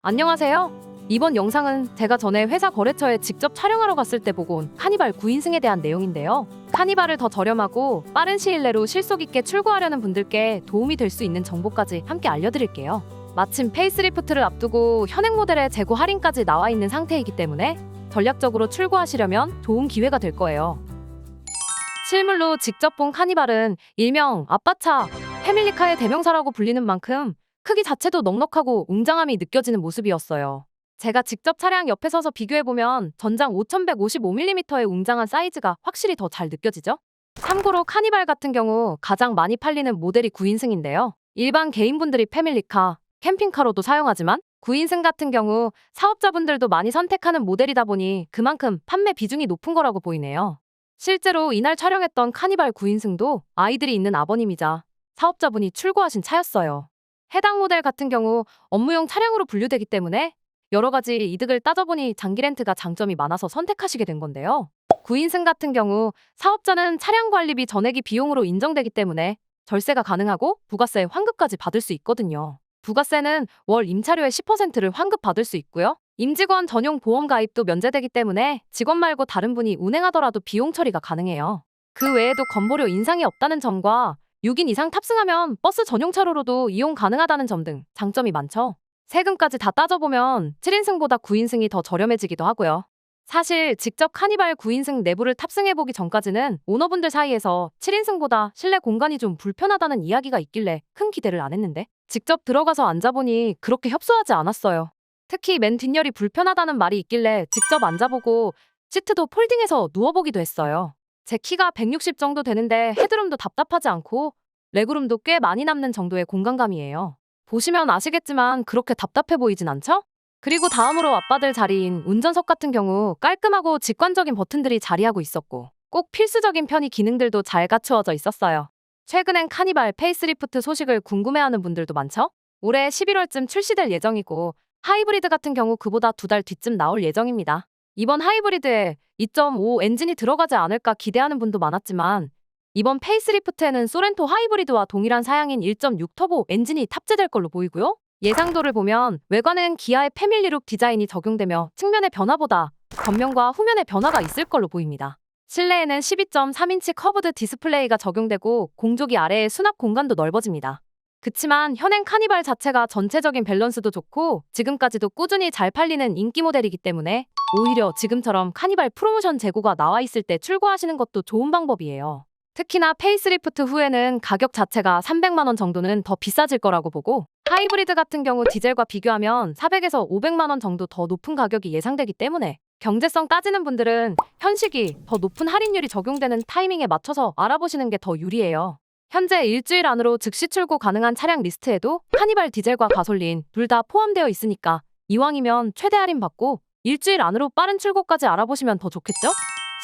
안녕하세요. 이번 영상은 제가 전에 회사 거래처에 직접 촬영하러 갔을 때 보고 온 카니발 9인승에 대한 내용인데요. 카니발을 더 저렴하고 빠른 시일 내로 실속 있게 출고하려는 분들께 도움이 될 수 있는 정보까지 함께 알려드릴게요. 마침 페이스리프트를 앞두고 현행 모델의 재고 할인까지 나와 있는 상태이기 때문에 전략적으로 출고하시려면 좋은 기회가 될 거예요. 실물로 직접 본 카니발은 일명 아빠차, 패밀리카의 대명사라고 불리는 만큼 크기 자체도 넉넉하고 웅장함이 느껴지는 모습이었어요. 제가 직접 차량 옆에 서서 비교해보면 전장 5155mm의 웅장한 사이즈가 확실히 더 잘 느껴지죠? 참고로 카니발 같은 경우 가장 많이 팔리는 모델이 9인승인데요. 일반 개인분들이 패밀리카, 캠핑카로도 사용하지만 9인승 같은 경우 사업자분들도 많이 선택하는 모델이다 보니 그만큼 판매 비중이 높은 거라고 보이네요. 실제로 이날 촬영했던 카니발 9인승도 아이들이 있는 아버님이자 사업자분이 출고하신 차였어요. 해당 모델 같은 경우 업무용 차량으로 분류되기 때문에 여러 가지 이득을 따져보니 장기 렌트가 장점이 많아서 선택하시게 된 건데요. 9인승 같은 경우 사업자는 차량 관리비 전액이 비용으로 인정되기 때문에 절세가 가능하고 부가세 환급까지 받을 수 있거든요. 부가세는 월 임차료의 10%를 환급받을 수 있고요. 임직원 전용 보험 가입도 면제되기 때문에 직원 말고 다른 분이 운행하더라도 비용 처리가 가능해요. 그 외에도 건보료 인상이 없다는 점과 6인 이상 탑승하면 버스 전용 차로로도 이용 가능하다는 점 등 장점이 많죠. 세금까지 다 따져보면 7인승보다 9인승이 더 저렴해지기도 하고요. 사실 직접 카니발 9인승 내부를 탑승해보기 전까지는 오너분들 사이에서 7인승보다 실내 공간이 좀 불편하다는 이야기가 있길래 큰 기대를 안 했는데 직접 들어가서 앉아보니 그렇게 협소하지 않았어요. 특히 맨 뒷열이 불편하다는 말이 있길래 직접 앉아보고 시트도 폴딩해서 누워보기도 했어요. 제 키가 160 정도 되는데 헤드룸도 답답하지 않고 레그룸도 꽤 많이 남는 정도의 공간감이에요. 보시면 아시겠지만 그렇게 답답해 보이진 않죠? 그리고 다음으로 아빠들 자리인 운전석 같은 경우 깔끔하고 직관적인 버튼들이 자리하고 있었고 꼭 필수적인 편의 기능들도 잘 갖추어져 있었어요. 최근엔 카니발 페이스리프트 소식을 궁금해하는 분들도 많죠? 올해 11월쯤 출시될 예정이고 하이브리드 같은 경우 그보다 2달 뒤쯤 나올 예정입니다. 이번 하이브리드에 2.5 엔진이 들어가지 않을까 기대하는 분도 많았지만 이번 페이스리프트에는 소렌토 하이브리드와 동일한 사양인 1.6 터보 엔진이 탑재될 걸로 보이고요. 예상도를 보면 외관은 기아의 패밀리룩 디자인이 적용되며 측면의 변화보다 겉면과 후면의 변화가 있을 걸로 보입니다. 실내에는 12.3인치 커브드 디스플레이가 적용되고 공조기 아래의 수납 공간도 넓어집니다. 그치만 현행 카니발 자체가 전체적인 밸런스도 좋고 지금까지도 꾸준히 잘 팔리는 인기 모델이기 때문에 오히려 지금처럼 카니발 프로모션 재고가 나와 있을 때 출고하시는 것도 좋은 방법이에요. 특히나 페이스리프트 후에는 가격 자체가 300만 원 정도는 더 비싸질 거라고 보고 하이브리드 같은 경우 디젤과 비교하면 400에서 500만 원 정도 더 높은 가격이 예상되기 때문에 경제성 따지는 분들은 현 시기 더 높은 할인율이 적용되는 타이밍에 맞춰서 알아보시는 게 더 유리해요. 현재 일주일 안으로 즉시 출고 가능한 차량 리스트에도 카니발 디젤과 가솔린 둘 다 포함되어 있으니까 이왕이면 최대 할인 받고 일주일 안으로 빠른 출고까지 알아보시면 더 좋겠죠?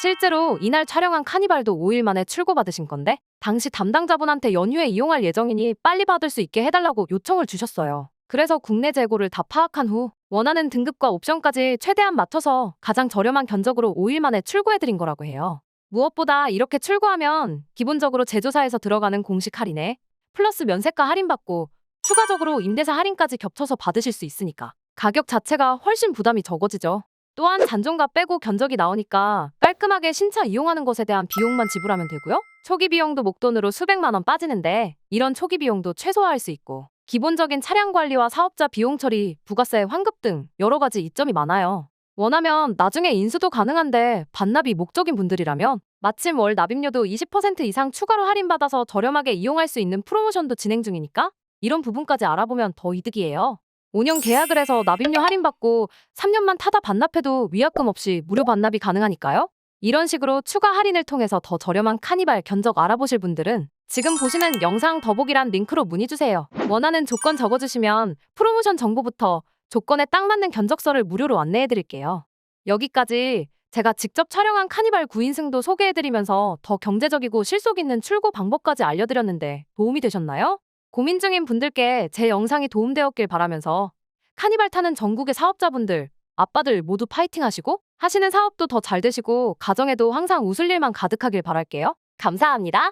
실제로 이날 촬영한 카니발도 5일 만에 출고받으신 건데 당시 담당자분한테 연휴에 이용할 예정이니 빨리 받을 수 있게 해달라고 요청을 주셨어요. 그래서 국내 재고를 다 파악한 후 원하는 등급과 옵션까지 최대한 맞춰서 가장 저렴한 견적으로 5일 만에 출고해드린 거라고 해요. 무엇보다 이렇게 출고하면 기본적으로 제조사에서 들어가는 공식 할인에 플러스 면세가 할인받고 추가적으로 임대사 할인까지 겹쳐서 받으실 수 있으니까 가격 자체가 훨씬 부담이 적어지죠. 또한 잔존가 빼고 견적이 나오니까 깔끔하게 신차 이용하는 것에 대한 비용만 지불하면 되고요. 초기 비용도 목돈으로 수백만 원 빠지는데 이런 초기 비용도 최소화할 수 있고 기본적인 차량 관리와 사업자 비용 처리, 부가세 환급 등 여러 가지 이점이 많아요. 원하면 나중에 인수도 가능한데 반납이 목적인 분들이라면 마침 월 납입료도 20% 이상 추가로 할인받아서 저렴하게 이용할 수 있는 프로모션도 진행 중이니까 이런 부분까지 알아보면 더 이득이에요. 5년 계약을 해서 납입료 할인받고 3년만 타다 반납해도 위약금 없이 무료 반납이 가능하니까요. 이런 식으로 추가 할인을 통해서 더 저렴한 카니발 견적 알아보실 분들은 지금 보시는 영상 더보기란 링크로 문의주세요. 원하는 조건 적어주시면 프로모션 정보부터 조건에 딱 맞는 견적서를 무료로 안내해드릴게요. 여기까지 제가 직접 촬영한 카니발 9인승도 소개해드리면서 더 경제적이고 실속 있는 출고 방법까지 알려드렸는데 도움이 되셨나요? 고민 중인 분들께 제 영상이 도움되었길 바라면서 카니발 타는 전국의 사업자분들, 아빠들 모두 파이팅 하시고 하시는 사업도 더 잘 되시고 가정에도 항상 웃을 일만 가득하길 바랄게요. 감사합니다.